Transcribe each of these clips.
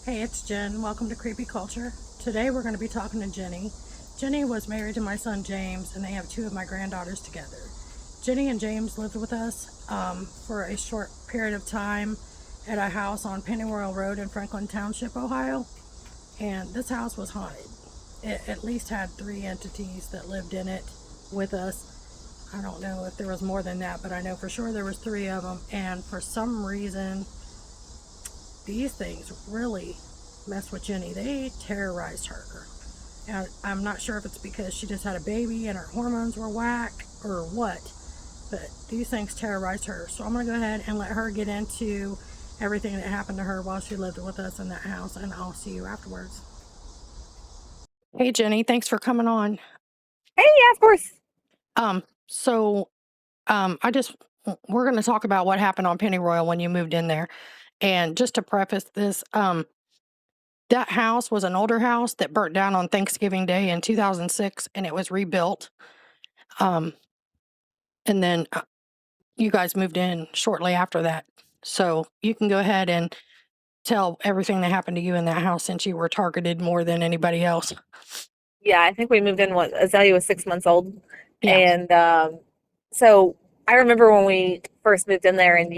Hey, it's Jen. Welcome to Creepy Culture. Today we're going to be talking to Jenny. Jenny was married to my son James, and they have two of my granddaughters together. Jenny and James lived with us for a short period of time at a house on Pennyroyal Rd in Franklin Township, Ohio. And this house was haunted. It at least had three entities that lived in it with us. I don't know if there was more than that, but I know for sure there was three of them. And for some reason, these things really messed with Jenny. They terrorized her. And I'm not sure if it's because she just had a baby and her hormones were whack or what, but these things terrorized her. So I'm going to go ahead and let her get into everything that happened to her while she lived with us in that house, and I'll see you afterwards. Hey, Jenny, thanks for coming on. Hey, yeah, of course. We're going to talk about what happened on Pennyroyal when you moved in there. And just to preface this, that house was an older house that burnt down on Thanksgiving Day in 2006, and it was rebuilt. And then you guys moved in shortly after that. So you can go ahead and tell everything that happened to you in that house since you were targeted more than anybody else. Yeah, I think we moved in what Azalea was 6 months old. Yeah. And so I remember when we first moved in there and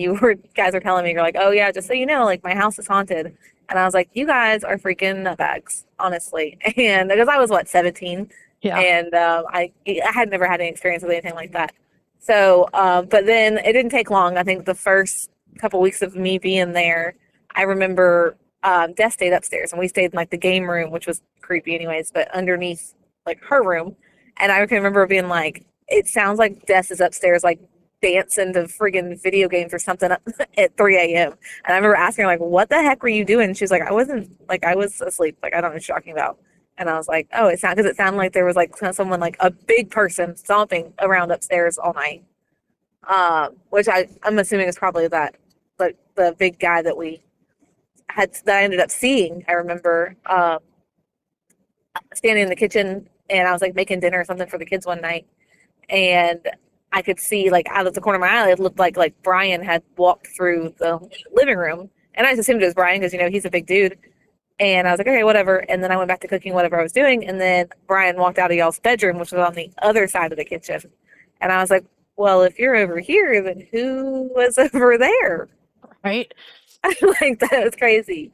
guys were telling me, you're like, oh yeah, just so you know, like my house is haunted. And I was like, you guys are freaking nutbags, honestly. And because I was 17, Yeah. and I had never had any experience with anything like that. So, but then it didn't take long. I think the first couple weeks of me being there, I remember Des stayed upstairs and we stayed in like the game room, which was creepy anyways, but underneath like her room. And I can remember being like, it sounds like Des is upstairs, like dancing to friggin' video games or something at 3 a.m. And I remember asking her, like, what the heck were you doing? And she's like, I was asleep. Like, I don't know what you're talking about. And I was like, oh, because it sounded like there was like someone, like a big person stomping around upstairs all night. Which I'm assuming is probably the big guy that I ended up seeing. I remember standing in the kitchen and I was like making dinner or something for the kids one night, and I could see like out of the corner of my eye, it looked like Brian had walked through the living room, and I just assumed it was Brian because he's a big dude. And I was like, okay, whatever. And then I went back to cooking whatever I was doing, and then Brian walked out of y'all's bedroom, which was on the other side of the kitchen, and I was like, well, if you're over here, then who was over there? Right. Like that was crazy.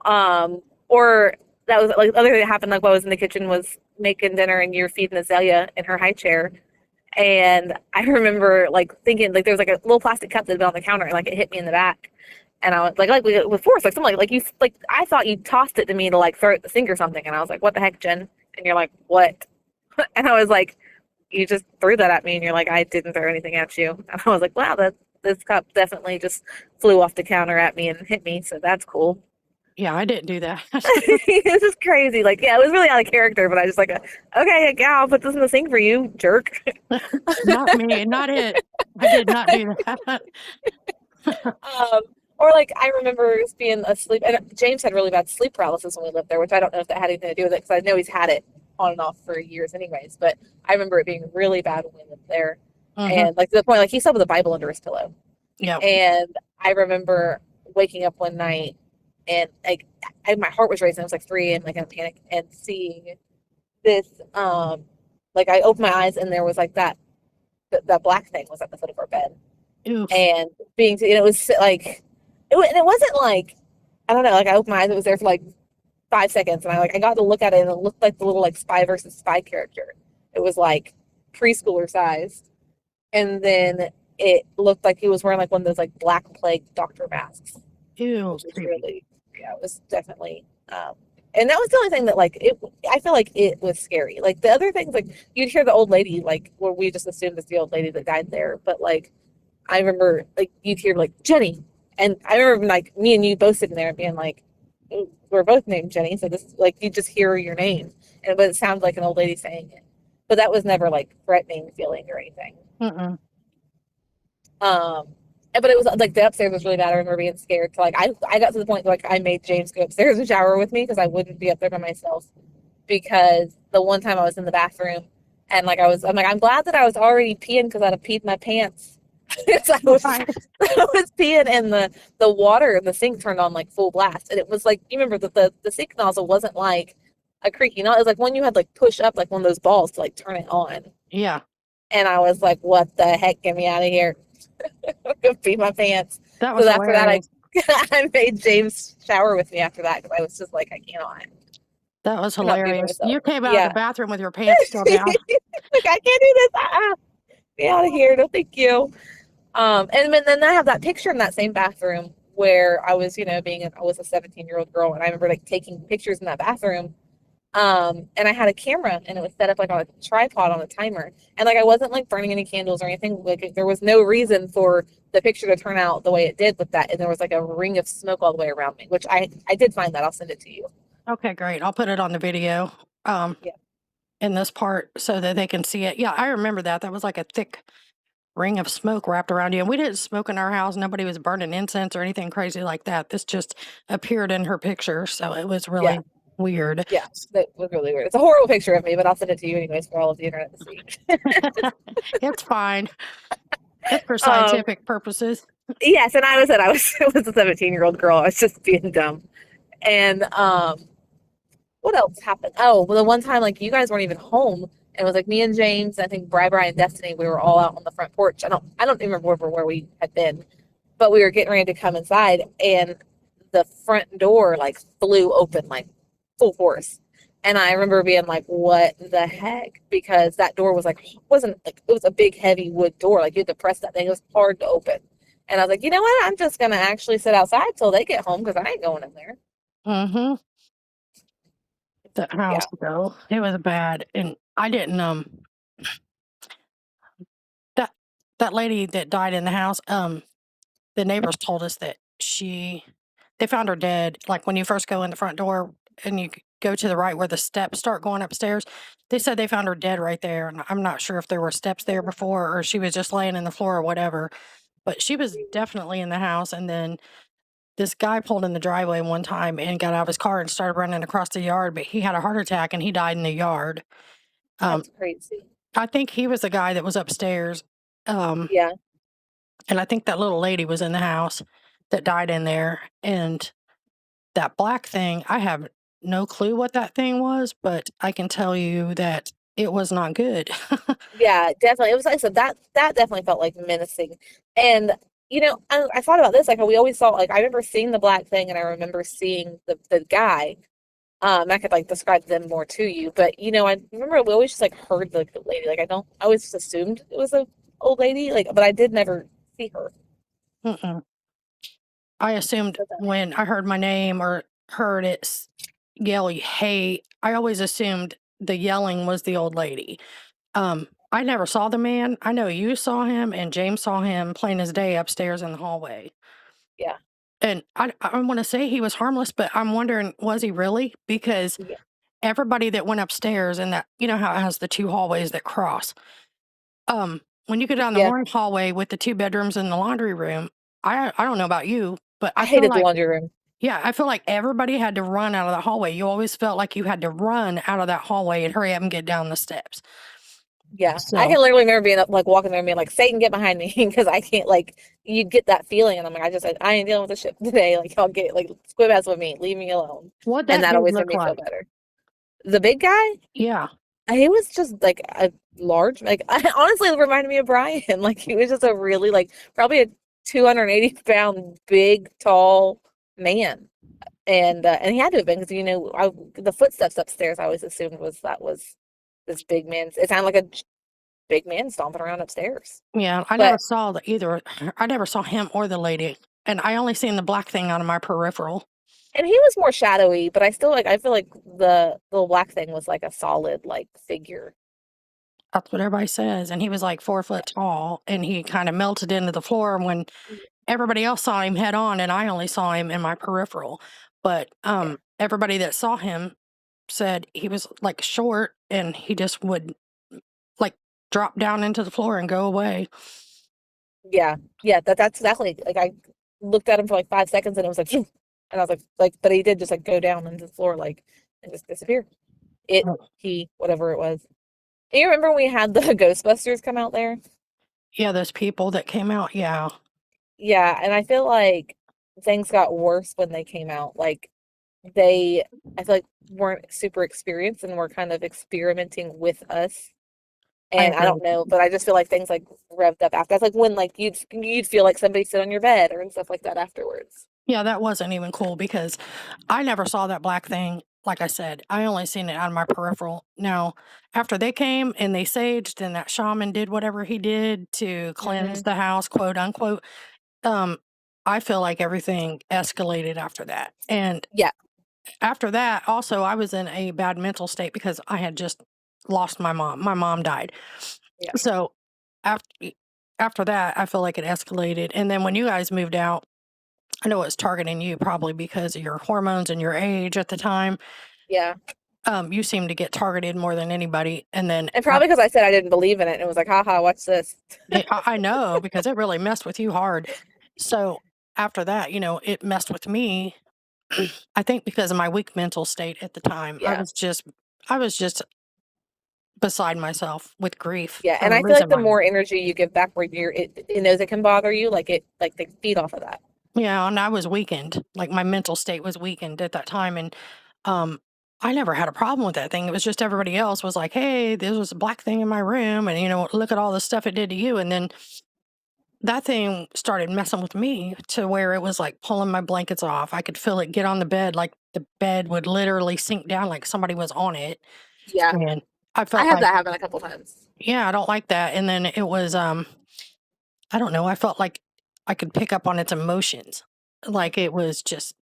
Or that was like the other thing that happened. Like while I was in the kitchen was making dinner, and you were feeding Azalea in her high chair, and I remember like thinking like there was like a little plastic cup that had been on the counter, and like it hit me in the back, and I was like with force, like something like you like I thought you tossed it to me to like throw it at the sink or something, and I was like, what the heck, Jen? And you're like, what? And I was like, you just threw that at me, and you're like, I didn't throw anything at you. And I was like, wow, this cup definitely just flew off the counter at me and hit me, so that's cool. Yeah, I didn't do that. This is crazy. Like, yeah, it was really out of character, but I just like, okay, yeah, I'll put this in the sink for you, jerk. Not me, not it. I did not do that. um, or like, I remember being asleep, and James had really bad sleep paralysis when we lived there, which I don't know if that had anything to do with it because I know he's had it on and off for years, anyways. But I remember it being really bad when we lived there, Mm-hmm. and like to the point, like he slept with a Bible under his pillow. Yep. And I remember waking up one night and like my heart was racing. It was like 3 a.m. like in a panic, and seeing this like I opened my eyes and there was like that black thing was at the foot of our bed, Oof. and it was like and it wasn't like I don't know, like I opened my eyes, it was there for like 5 seconds, and I got to look at it, and it looked like the little like Spy versus Spy character. It was like preschooler sized, and then it looked like he was wearing like one of those like Black Plague doctor masks, Ew, which was creepy. really, yeah, it was definitely and that was the only thing that like it I feel like it was scary. Like the other things, like you'd hear the old lady, like where we just assumed it's the old lady that died there, but like I remember like you'd hear like Jenny, and I remember like me and you both sitting there and being like, "Ooh, we're both named Jenny, so this like you just hear your name," and but it sounds like an old lady saying it, but that was never like threatening feeling or anything. Mm-mm. Um, but it was like the upstairs was really bad. I remember being scared. So like I got to the point like I made James go upstairs and shower with me because I wouldn't be up there by myself. Because the one time I was in the bathroom and like I'm like I'm glad that I was already peeing because I'd have peed my pants So I was Right. I was peeing and the water in the sink turned on like full blast. And it was like you remember that the sink nozzle wasn't like a creaky nozzle. It was like one you had like push up like one of those balls to like turn it on. Yeah. And I was like, what the heck? Get me out of here. I'm gonna pee my pants. That was So after that I hilarious. I made James shower with me after that because I was just like, That was cannot be by hilarious. myself. You came out of the Yeah. bathroom with your pants still down. Like I can't do this. Get out of here. No, thank you. And then I have that picture in that same bathroom where I was, I was a 17-year-old girl, and I remember like taking pictures in that bathroom. And I had a camera, and it was set up like on a tripod on a timer, and like I wasn't like burning any candles or anything. Like there was no reason for the picture to turn out the way it did with that, and there was like a ring of smoke all the way around me, which I did find that. I'll send it to you. Okay, great. I'll put it on the video Yeah. in this part so that they can see it. Yeah, I remember that. That was like a thick ring of smoke wrapped around you. And we didn't smoke in our house. Nobody was burning incense or anything crazy like that. This just appeared in her picture. So it was Yeah. really weird. Yeah. That was really weird. It's a horrible picture of me, but I'll send it to you anyways for all of the internet to see. It's fine. It's for Um, scientific purposes. yes, and I was a 17-year-old girl. I was just being dumb. And what else happened? Oh, well, the one time like you guys weren't even home, and it was like me and James, I think Bri and Destiny, we were all out on the front porch. I don't even remember where we had been, but we were getting ready to come inside, and the front door like flew open like full force. And I remember being like, "What the heck?" Because that door was like wasn't like it was a big heavy wood door. Like you had to press that thing. It was hard to open. And I was like, you know what? I'm just gonna actually sit outside till they get home because I ain't going in there. Mm-hmm. The house Yeah. though, it was bad. And I didn't that that lady that died in the house, the neighbors told us that they found her dead. Like when you first go in the front door and you go to the right where the steps start going upstairs, they said they found her dead right there. And I'm not sure if there were steps there before or she was just laying in the floor or whatever, but she was definitely in the house. And then this guy pulled in the driveway one time and got out of his car and started running across the yard, but he had a heart attack and he died in the yard. Um, That's crazy. I think he was the guy that was upstairs. Um, Yeah. and I think that little lady was in the house that died in there. And that black thing, I have no clue what that thing was, but I can tell you that it was not good. Yeah, definitely. It was like I said, that definitely felt like menacing. And I thought about this, like how we always saw like I remember seeing the black thing and I remember seeing the guy. I could like describe them more to you, but I remember we always just like heard the lady. Like I always just assumed it was a old lady, like but I did never see her. Mm-mm. I assumed So that- when I heard my name or heard it yell, hey, I always assumed the yelling was the old lady. I never saw the man. I know you saw him and James saw him plain as day upstairs in the hallway. Yeah. And I want to say he was harmless, but I'm wondering, was he really? Because Yeah. everybody that went upstairs and that, you know how it has the two hallways that cross. When you go down the Yeah. one hallway with the two bedrooms and the laundry room, I don't know about you, but I I feel hated the like laundry room. yeah, I feel like everybody had to run out of that hallway. You always felt like you had to run out of that hallway and hurry up and get down the steps. Yeah. I So, can literally remember being up like walking there and being like, Satan, get behind me because I can't like you get that feeling and I'm like, I ain't dealing with this shit today. Like I'll get like squib ass with me, leave me alone. what And that that dude always made look me feel like? better. The big guy? Yeah. He was just like a large, like honestly, it reminded me of Brian. Like he was just a really like probably a 280-pound, big, tall man, and he had to have been because the footsteps upstairs. I always assumed was this big man. It sounded like a big man stomping around upstairs. Yeah, I never But saw the either. I never saw him or the lady, and I only seen the black thing out of my peripheral. and he was more shadowy, but I feel like the little black thing was like a solid like figure. That's what everybody says, and he was like 4 foot tall, and he kind of melted into the floor when everybody else saw him head on, and I only saw him in my peripheral. But Yeah. everybody that saw him said he was like short, and he just would like drop down into the floor and go away. Yeah, yeah, that's exactly like I looked at him for like 5 seconds and it was like, "Phew," and I was like, but he did just like go down into the floor like and just disappear. Oh, Whatever it was. And you remember when we had the Ghostbusters come out there? Yeah, those people that came out. Yeah, Yeah, and I feel like things got worse when they came out. Like they, I feel like weren't super experienced and were kind of experimenting with us. I And I agree. don't know, but I just feel like things like revved up after. That's like when like you'd feel like somebody sit on your bed or and stuff like that afterwards. Yeah, that wasn't even cool because I never saw that black thing. Like I said, I only seen it out of my peripheral. Now, after they came and they saged and that shaman did whatever he did to cleanse Hmm. the house, quote unquote, um, I feel like everything escalated after that. And Yeah, after that, also, I was in a bad mental state because I had just lost my mom. My mom died. yeah, So after after that, I feel like it escalated. And then when you guys moved out, I know it's targeting you probably because of your hormones and your age at the time. yeah. You seem to get targeted more than anybody. And then And probably because I said I didn't believe in it and it was like, haha, watch this. I know because it really messed with you hard. So after that, it messed with me. I think because of my weak mental state at the time, Yeah. I was just beside myself with grief Yeah. And of I feel losing like the my mom. more energy you give back where it knows it can bother you, like they feed off of that. Yeah, and I was weakened. Like my mental state was weakened at that time, and um, I never had a problem with that thing. It was just everybody else was like, "Hey, there was a black thing in my room, and look at all the stuff it did to you." And then that thing started messing with me to where it was like pulling my blankets off. I could feel it get on the bed, like the bed would literally sink down, like somebody was on it, Yeah. and I I felt had like, that happen a couple times. yeah, I don't like that. And then it was, I don't know, I felt like I could pick up on its emotions, like it was just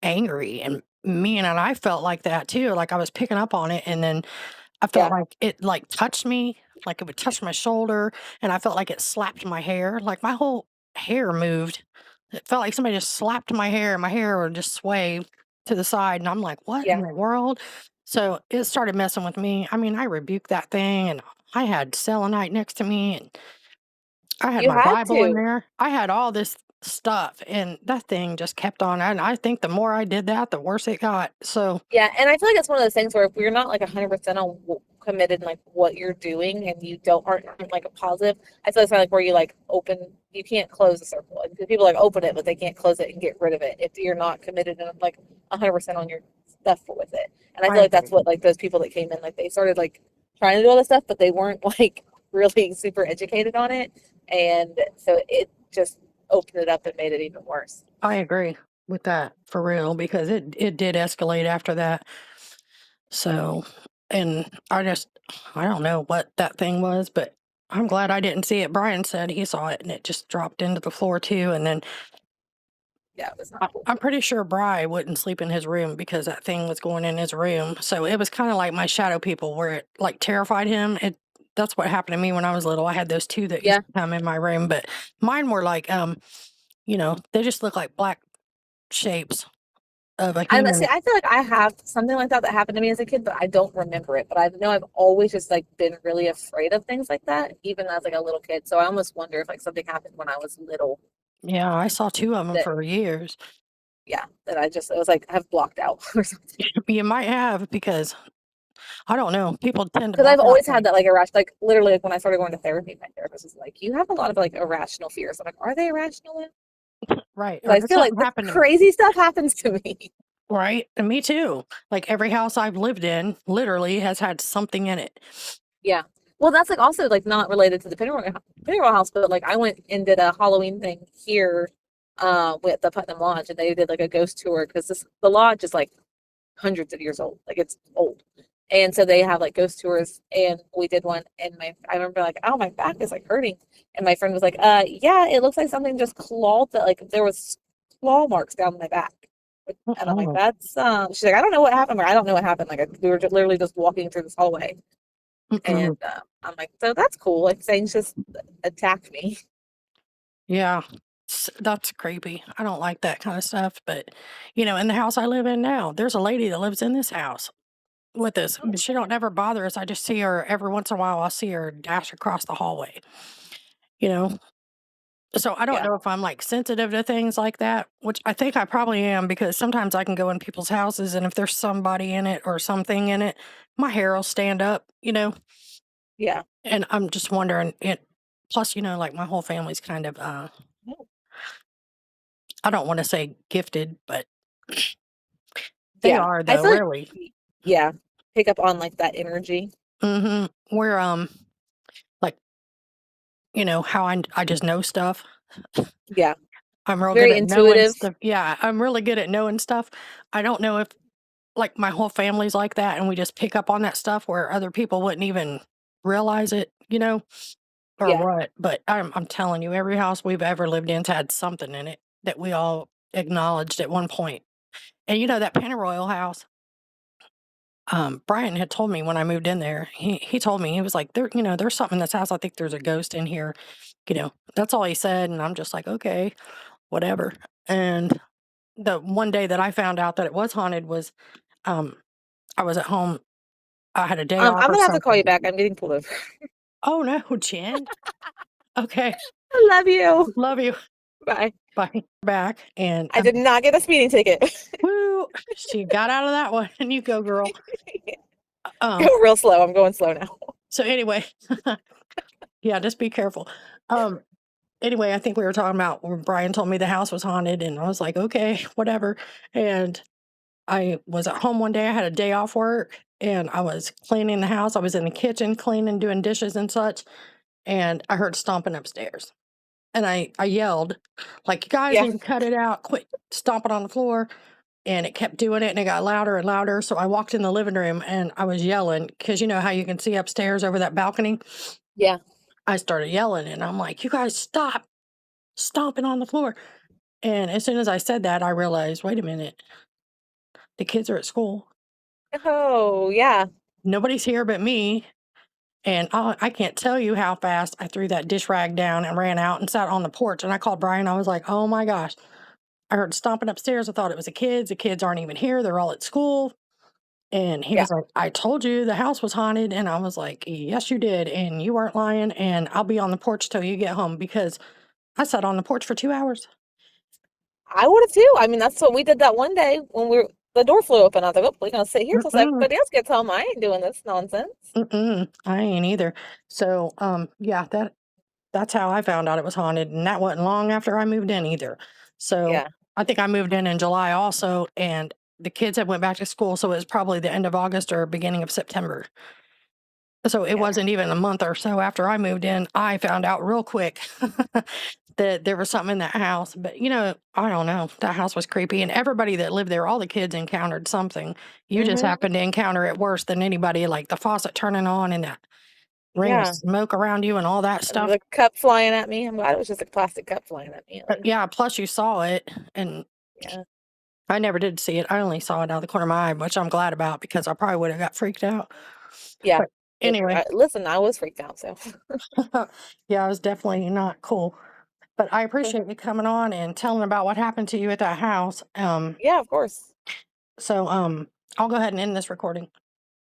angry and mean, and I felt like that too, like I was picking up on it, and then I felt Yeah. like it, like, touched me, like it would touch my shoulder, and I felt like it slapped my hair, like my whole hair moved. It felt like somebody just slapped my hair, and my hair would just sway to the side, and I'm like, "What in Yeah. the world?" So, it started messing with me. I mean, I rebuked that thing, and I had selenite next to me, and I had You my had Bible in to. there. I had all this stuff, and that thing just kept on, and I think the more I did that, the worse it got. So, Yeah, and I feel like it's one of those things where if you're not like 100% on committed in like what you're doing and you don't aren't like a positive, I feel it's kind of like where you like open, you can't close the circle. And people like open it, but they can't close it and get rid of it if you're not committed and like 100% on your stuff with it. And I I feel like that's agree. what like those people that came in, like they started like trying to do all this stuff, but they weren't like really super educated on it. And so it just opened it up and made it even worse. I agree with that for real because it did escalate after that. So, and I don't know what that thing was, but I'm glad I didn't see it. Brian said he saw it and it just dropped into the floor too. And then Yeah, it was not cool. I'm pretty sure Bry wouldn't sleep in his room because that thing was going in his room. So it was kind of like my shadow people where it like terrified him. That's what happened to me when I was little. I had those two that used Yeah. to come in my room, but mine were like, they just look like black shapes of a And see, human. I feel like I have something like that that happened to me as a kid, but I don't remember it. But I know I've always just like been really afraid of things like that, even as like a little kid. So I almost wonder if like something happened when I was little Yeah, I saw two of them that, for years. yeah, that I just, it was like have blocked out or something. You might have because I don't know. People tend to Because I've block out always had things, that like irrational, like literally like when I started going to therapy, my therapist was like, you have a lot of like irrational fears. I'm like, are they irrational? right? Because Or I did feel like something the happen to me, crazy stuff happens to me. right? And me too. Like every house I've lived in, literally has had something in it. Yeah. Well, that's like also like not related to the Pennyroyal house, but like I went and did a Halloween thing here with the Putnam Lodge and they did like a ghost tour because this the lodge is like hundreds of years old. Like it's old. And so they have like ghost tours and we did one and I remember like, oh my back is like hurting. And my friend was like, yeah, it looks like something just clawed that like there was claw marks down my back. And I'm like, Uh-uh. that's she's like, I don't know what happened. Like, I don't know what happened. Like we were just literally just walking through this hallway and Mm-mm. I'm like, so that's cool. Like things just attacked me. Yeah, that's creepy. I don't like that kind of stuff. But in the house I live in now, there's a lady that lives in this house with us. But she don't never bother us. I just see her every once in a while. I'll see her dash across the hallway. You know, So I don't Yeah, know if I'm like sensitive to things like that, which I think I probably am because sometimes I can go in people's houses and if there's somebody in it or something in it, my hair will stand up, yeah. and I'm just wondering it. Plus, like my whole family's kind of, I don't want to say gifted, but they Yeah. are I though, feel like, really. yeah, pick up on like that energy. We're, like, how I just know stuff. Yeah. I'm real good Very at knowing intuitive. stuff. Yeah, I'm really good at knowing stuff. I don't know if like my whole family's like that and we just pick up on that stuff where other people wouldn't even realize it, or Yeah. what. But I'm telling you, every house we've ever lived in's had something in it that we all acknowledged at one point. And that Pennyroyal house, Brian had told me when I moved in there, he told me, he was like, there's something in this house. I think there's a ghost in here. That's all he said. And I'm just like, okay, whatever. And the one day that I found out that it was haunted was, um, I was at home. I had a day off I'm or gonna have to call you something. back. I'm getting pulled over. Oh no, Jen. Okay. I love you. Love you. Bye. Bye. Back and I did not get a speeding ticket. woo, she got out of that one. And you go, girl. Go real slow. I'm going slow now. So anyway, yeah, just be careful. Anyway, I think we were talking about when Brian told me the house was haunted, and I was like, okay, whatever. And I was at home one day. I had a day off work, and I was cleaning the house. I was in the kitchen cleaning, doing dishes and such, and I heard stomping upstairs. And I yelled, like, you guys Yeah. need to cut it out, quit stomping on the floor. And it kept doing it, and it got louder and louder. So I walked in the living room and I was yelling because you know how you can see upstairs over that balcony? Yeah. I started yelling and I'm like, you guys stop stomping on the floor. And as soon as I said that, I realized, wait a minute, the kids are at school. Oh, yeah. Nobody's here but me. And I can't tell you how fast I threw that dish rag down and ran out and sat on the porch. And I called Brian. I was like, oh my gosh. I heard stomping upstairs. I thought it was the kids. The kids aren't even here. They're all at school. And he Yeah. was like, I told you the house was haunted. And I was like, yes, you did. And you weren't lying. And I'll be on the porch till you get home because I sat on the porch for 2 hours. I would have too. I mean, that's what we did that one day when the door flew open. I was like, oh, we're gonna sit here till Mm-mm, everybody else gets home. I ain't doing this nonsense. I ain't either. So, yeah, that's how I found out it was haunted. And that wasn't long after I moved in either. So Yeah. I think I moved in July also. And the kids had went back to school. So it was probably the end of August or beginning of September. So it Yeah. wasn't even a month or so after I moved in, I found out real quick that there was something in that house. But, I don't know. That house was creepy. And everybody that lived there, all the kids encountered something. You just Mm-hmm. happened to encounter it worse than anybody, like the faucet turning on and that ring of Yeah. smoke around you and all that And stuff. the cup flying at me. I'm glad it was just a plastic cup flying at me at But least. yeah, plus you saw it. And Yeah. I never did see it. I only saw it out of the corner of my eye, which I'm glad about because I probably would have got freaked out. Yeah. But anyway, Listen, I was freaked out, so. yeah, it was definitely not cool. But I appreciate you coming on and telling about what happened to you at that house. Yeah, of course. So I'll go ahead and end this recording.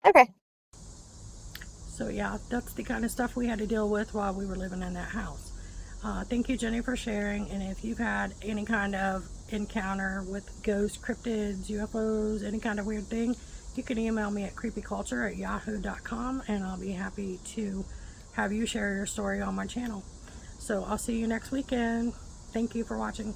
Okay. So yeah, that's the kind of stuff we had to deal with while we were living in that house. Thank you, Jenni, for sharing. And if you've had any kind of encounter with ghosts, cryptids, UFOs, any kind of weird thing, you can email me at creepyculture@yahoo.com and I'll be happy to have you share your story on my channel. So I'll see you next weekend. Thank you for watching.